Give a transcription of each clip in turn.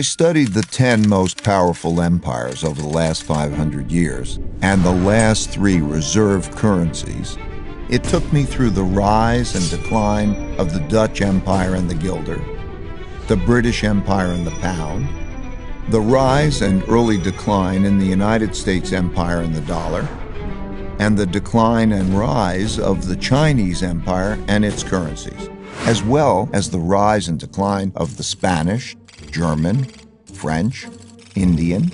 I studied the 10 most powerful empires over the last 500 years and the last 3 reserve currencies. It took me through the rise and decline of the Dutch Empire and the guilder, the British Empire and the pound, the rise and early decline in the United States Empire and the dollar, and the decline and rise of the Chinese Empire and its currencies, as well as the rise and decline of the Spanish, German, French, Indian,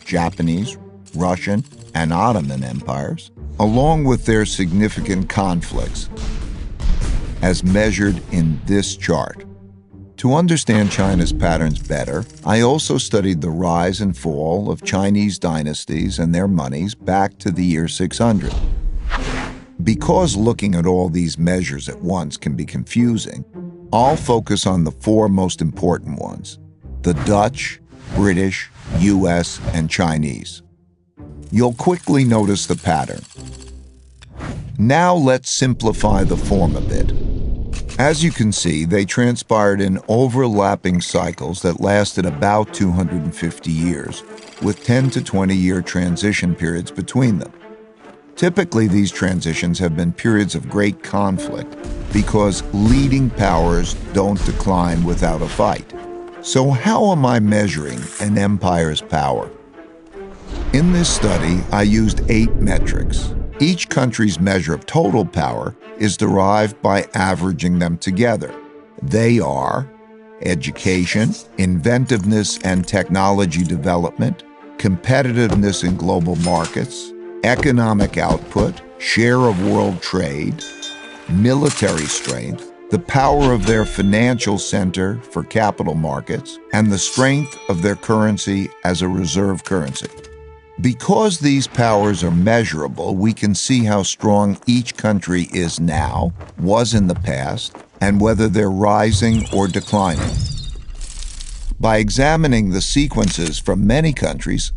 Japanese, Russian, and Ottoman empires, along with their significant conflicts, as measured in this chart. To understand China's patterns better, I also studied the rise and fall of Chinese dynasties and their monies back to the year 600. Because looking at all these measures at once can be confusing, I'll focus on the 4 most important ones: the Dutch, British, US, and Chinese. You'll quickly notice the pattern. Now let's simplify the form a bit. As you can see, they transpired in overlapping cycles that lasted about 250 years, with 10 to 20-year transition periods between them. Typically, these transitions have been periods of great conflict because leading powers don't decline without a fight. So how am I measuring an empire's power? In this study, I used 8 metrics. Each country's measure of total power is derived by averaging them together. They are education, inventiveness and technology development, competitiveness in global markets, economic output, share of world trade, military strength, the power of their financial center for capital markets, and the strength of their currency as a reserve currency. Because these powers are measurable, we can see how strong each country is now, was in the past, and whether they're rising or declining. By examining the sequences from many countries,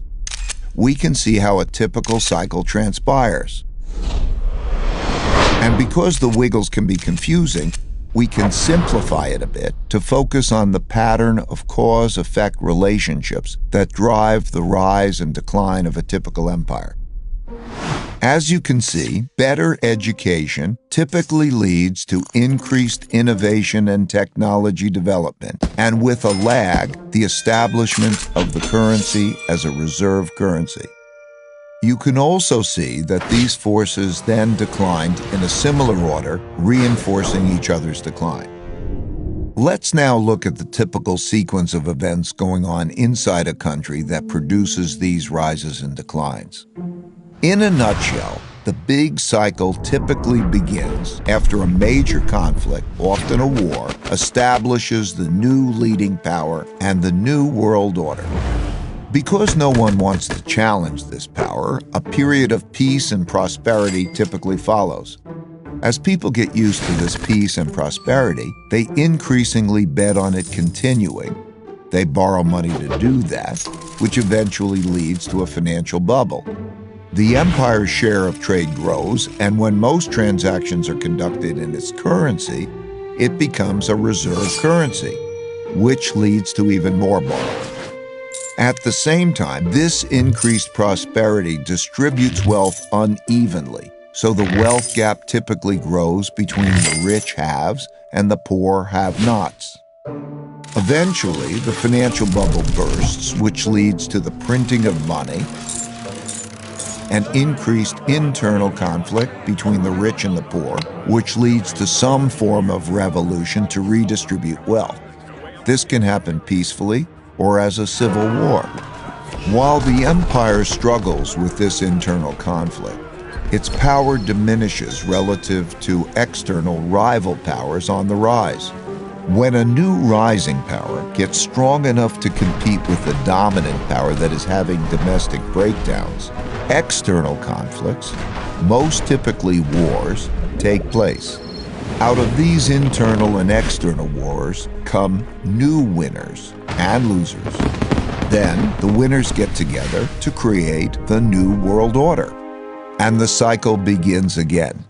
we can see how a typical cycle transpires. And because the wiggles can be confusing, we can simplify it a bit to focus on the pattern of cause-effect relationships that drive the rise and decline of a typical empire. As you can see, better education typically leads to increased innovation and technology development, and with a lag, the establishment of the currency as a reserve currency. You can also see that these forces then declined in a similar order, reinforcing each other's decline. Let's now look at the typical sequence of events going on inside a country that produces these rises and declines. In a nutshell, the big cycle typically begins after a major conflict, often a war, establishes the new leading power and the new world order. Because no one wants to challenge this power, a period of peace and prosperity typically follows. As people get used to this peace and prosperity, they increasingly bet on it continuing. They borrow money to do that, which eventually leads to a financial bubble. The empire's share of trade grows, and when most transactions are conducted in its currency, it becomes a reserve currency, which leads to even more borrowing. At the same time, this increased prosperity distributes wealth unevenly, so the wealth gap typically grows between the rich haves and the poor have-nots. Eventually, the financial bubble bursts, which leads to the printing of money and increased internal conflict between the rich and the poor, which leads to some form of revolution to redistribute wealth. This can happen peacefully or as a civil war. While the empire struggles with this internal conflict, its power diminishes relative to external rival powers on the rise. When a new rising power gets strong enough to compete with the dominant power that is having domestic breakdowns, external conflicts, most typically wars, take place. Out of these internal and external wars come new winners and losers. Then the winners get together to create the new world order, and the cycle begins again.